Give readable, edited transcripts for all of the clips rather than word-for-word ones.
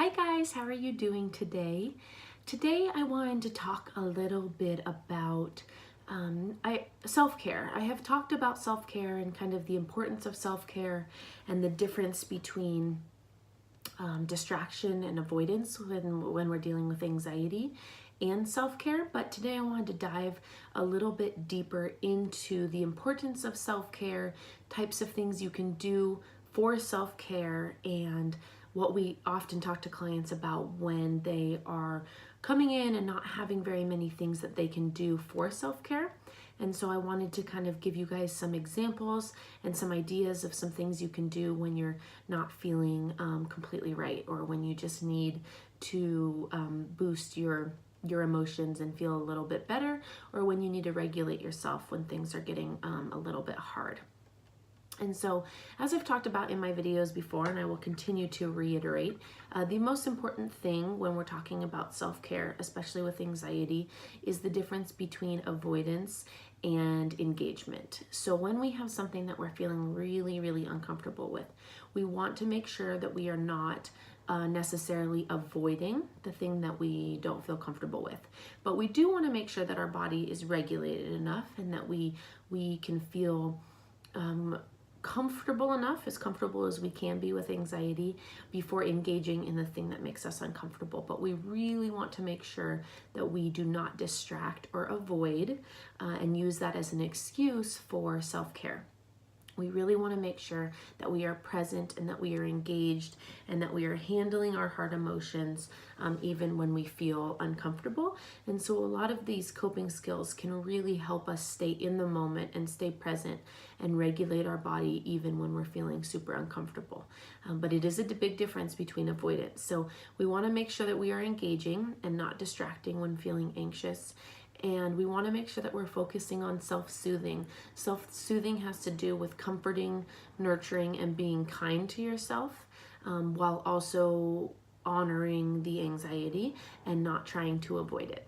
Hi guys, how are you doing today? Today I wanted to talk a little bit about self-care. I have talked about self-care and kind of the importance of self-care and the difference between distraction and avoidance when we're dealing with anxiety and self-care, but today I wanted to dive a little bit deeper into the importance of self-care, types of things you can do for self-care, and what we often talk to clients about when they are coming in and not having very many things that they can do for self-care. And so I wanted to kind of give you guys some examples and some ideas of some things you can do when you're not feeling completely right, or when you just need to boost your emotions and feel a little bit better, or when you need to regulate yourself when things are getting a little bit hard. And so, as I've talked about in my videos before, and I will continue to reiterate, the most important thing when we're talking about self-care, especially with anxiety, is the difference between avoidance and engagement. So when we have something that we're feeling really, really uncomfortable with, we want to make sure that we are not necessarily avoiding the thing that we don't feel comfortable with. But we do want to make sure that our body is regulated enough and that we can feel comfortable enough, as comfortable as we can be with anxiety, before engaging in the thing that makes us uncomfortable. But we really want to make sure that we do not distract or avoid and use that as an excuse for self-care. We really want to make sure that we are present and that we are engaged and that we are handling our hard emotions even when we feel uncomfortable. And so a lot of these coping skills can really help us stay in the moment and stay present and regulate our body even when we're feeling super uncomfortable. But it is a big difference between avoidance. So we want to make sure that we are engaging and not distracting when feeling anxious. And we want to make sure that we're focusing on self-soothing. Self-soothing has to do with comforting, nurturing, and being kind to yourself, while also honoring the anxiety and not trying to avoid it.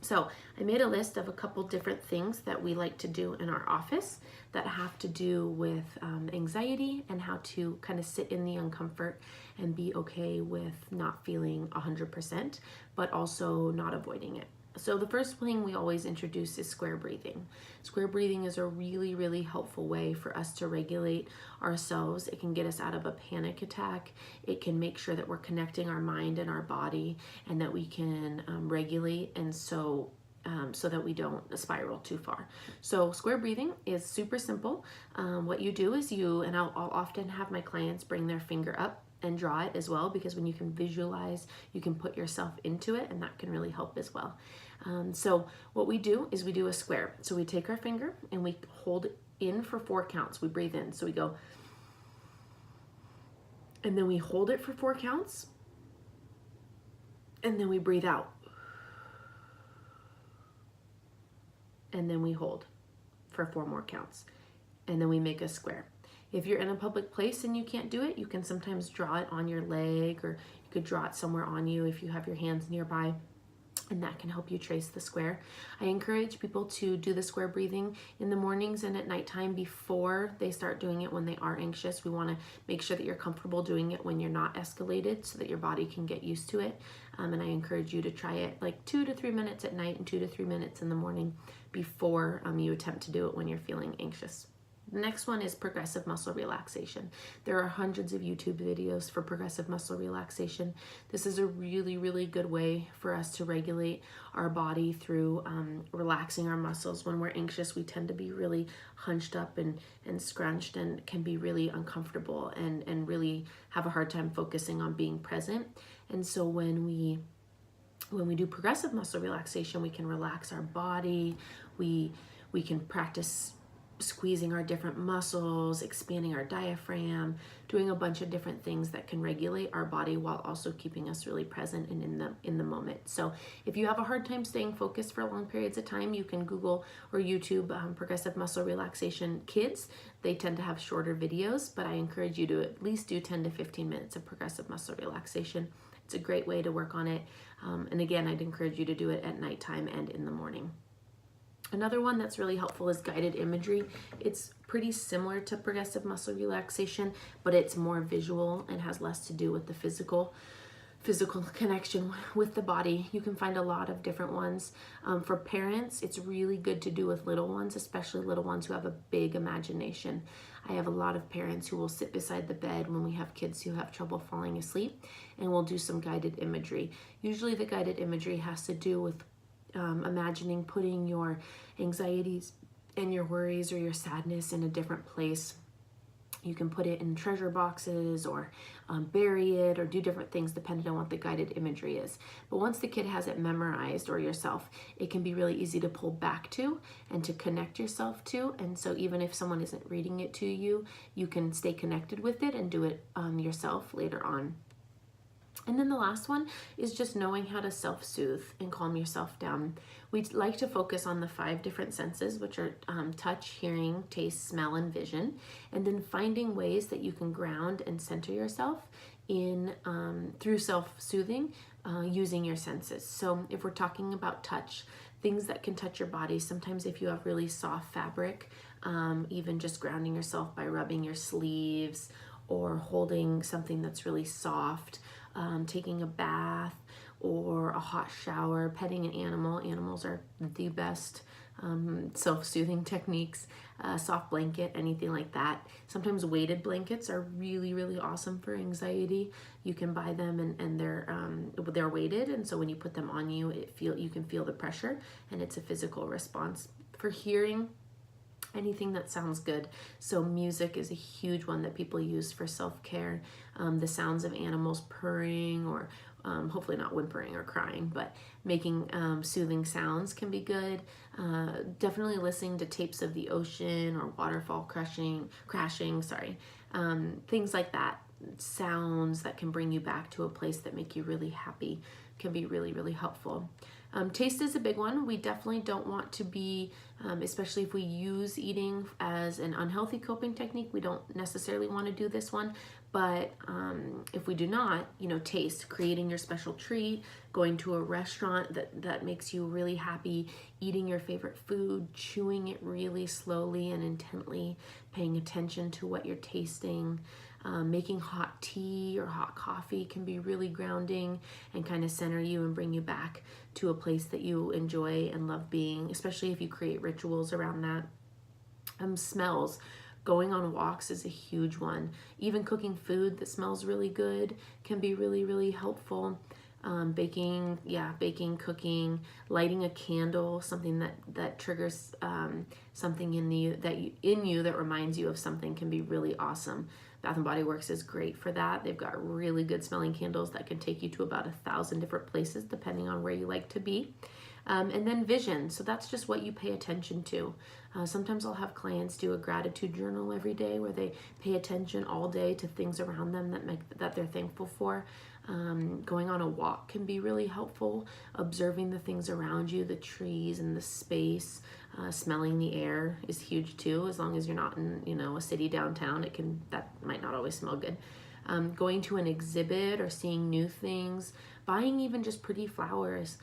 So I made a list of a couple different things that we like to do in our office that have to do with anxiety and how to kind of sit in the uncomfort and be okay with not feeling 100%, but also not avoiding it. So the first thing we always introduce is square breathing. Square breathing is a really, really helpful way for us to regulate ourselves. It can get us out of a panic attack. It can make sure that we're connecting our mind and our body and that we can regulate, and so that we don't spiral too far. So square breathing is super simple. What you do is and I'll often have my clients bring their finger up and draw it as well, because when you can visualize, you can put yourself into it, and that can really help as well. So what we do is we do a square. So we take our finger and we hold in for 4 counts. We breathe in. So we go, and then we hold it for 4 counts, and then we breathe out. And then we hold for 4 more counts, and then we make a square. If you're in a public place and you can't do it, you can sometimes draw it on your leg, or you could draw it somewhere on you if you have your hands nearby, and that can help you trace the square. I encourage people to do the square breathing in the mornings and at nighttime before they start doing it when they are anxious. We want to make sure that you're comfortable doing it when you're not escalated, so that your body can get used to it. And I encourage you to try it like 2 to 3 minutes at night and 2 to 3 minutes in the morning before you attempt to do it when you're feeling anxious. The next one is progressive muscle relaxation. There are hundreds of YouTube videos for progressive muscle relaxation. This is a really, really good way for us to regulate our body through relaxing our muscles. When we're anxious, we tend to be really hunched up and scrunched, and can be really uncomfortable and really have a hard time focusing on being present. And so when we do progressive muscle relaxation, we can relax our body. We can practice squeezing our different muscles, expanding our diaphragm, doing a bunch of different things that can regulate our body while also keeping us really present and in the moment. So if you have a hard time staying focused for long periods of time, you can Google or YouTube progressive muscle relaxation kids. They tend to have shorter videos, but I encourage you to at least do 10 to 15 minutes of progressive muscle relaxation. It's a great way to work on it. And again, I'd encourage you to do it at nighttime and in the morning. Another one that's really helpful is guided imagery. It's pretty similar to progressive muscle relaxation, but it's more visual and has less to do with the physical connection with the body. You can find a lot of different ones. For parents, it's really good to do with little ones, especially little ones who have a big imagination. I have a lot of parents who will sit beside the bed when we have kids who have trouble falling asleep, and we'll do some guided imagery. Usually the guided imagery has to do with imagining putting your anxieties and your worries or your sadness in a different place. You can put it in treasure boxes or bury it or do different things depending on what the guided imagery is. But once the kid has it memorized, or yourself, it can be really easy to pull back to and to connect yourself to. And so even if someone isn't reading it to you, you can stay connected with it and do it yourself later on. And then the last one is just knowing how to self-soothe and calm yourself down. We like to focus on the 5 different senses, which are touch, hearing, taste, smell, and vision, and then finding ways that you can ground and center yourself in through self-soothing using your senses. So if we're talking about touch, things that can touch your body, sometimes if you have really soft fabric, even just grounding yourself by rubbing your sleeves or holding something that's really soft, taking a bath or a hot shower, petting an animal. Animals are the best self-soothing techniques. Soft blanket, anything like that. Sometimes weighted blankets are really, really awesome for anxiety. You can buy them and they're weighted, and so when you put them on you, you can feel the pressure, and it's a physical response. For hearing, anything that sounds good. So music is a huge one that people use for self-care. The sounds of animals purring, or hopefully not whimpering or crying, but making soothing sounds can be good. Definitely listening to tapes of the ocean or waterfall crashing, things like that. Sounds that can bring you back to a place that make you really happy can be really, really helpful. Taste is a big one. We definitely don't want to be, especially if we use eating as an unhealthy coping technique, we don't necessarily want to do this one. But if we do not, taste, creating your special treat, going to a restaurant that makes you really happy, eating your favorite food, chewing it really slowly and intently, paying attention to what you're tasting. Making hot tea or hot coffee can be really grounding and kind of center you and bring you back to a place that you enjoy and love being, especially if you create rituals around that. Smells. Going on walks is a huge one. Even cooking food that smells really good can be really, really helpful. Baking, cooking, lighting a candle, something that triggers something in you that reminds you of something, can be really awesome. Bath and Body Works is great for that. They've got really good smelling candles that can take you to about 1,000 different places depending on where you like to be. And then vision. So that's just what you pay attention to. Sometimes I'll have clients do a gratitude journal every day where they pay attention all day to things around them that they're thankful for. Going on a walk can be really helpful. Observing the things around you, the trees and the space. Smelling the air is huge too. As long as you're not in a city downtown, that might not always smell good. Going to an exhibit or seeing new things, buying even just pretty flowers,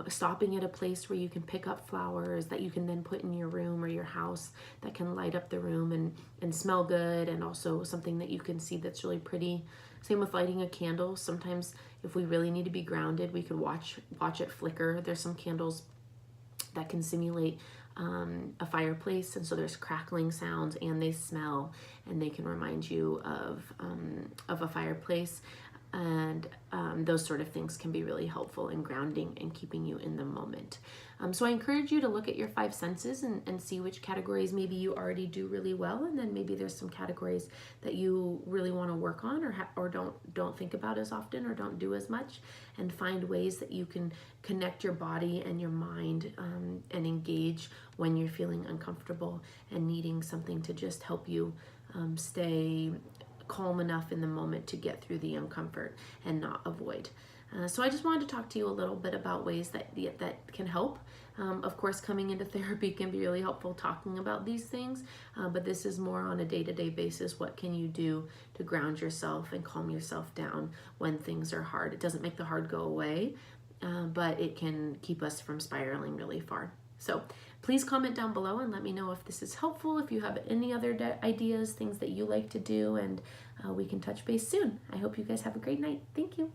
stopping at a place where you can pick up flowers that you can then put in your room or your house that can light up the room and smell good, and also something that you can see that's really pretty. Same with lighting a candle. Sometimes if we really need to be grounded, we could watch it flicker. There's some candles that can simulate a fireplace, and so there's crackling sounds and they smell, and they can remind you of a fireplace, and those sort of things can be really helpful in grounding and keeping you in the moment. So I encourage you to look at your 5 senses and see which categories maybe you already do really well, and then maybe there's some categories that you really want to work on or don't think about as often or don't do as much, and find ways that you can connect your body and your mind and engage when you're feeling uncomfortable and needing something to just help you stay calm enough in the moment to get through the uncomfort and not avoid. So I just wanted to talk to you a little bit about ways that can help. Of course, coming into therapy can be really helpful talking about these things, but this is more on a day-to-day basis. What can you do to ground yourself and calm yourself down when things are hard? It doesn't make the hard go away, but it can keep us from spiraling really far. So please comment down below and let me know if this is helpful, if you have any other ideas, things that you like to do, and we can touch base soon. I hope you guys have a great night. Thank you.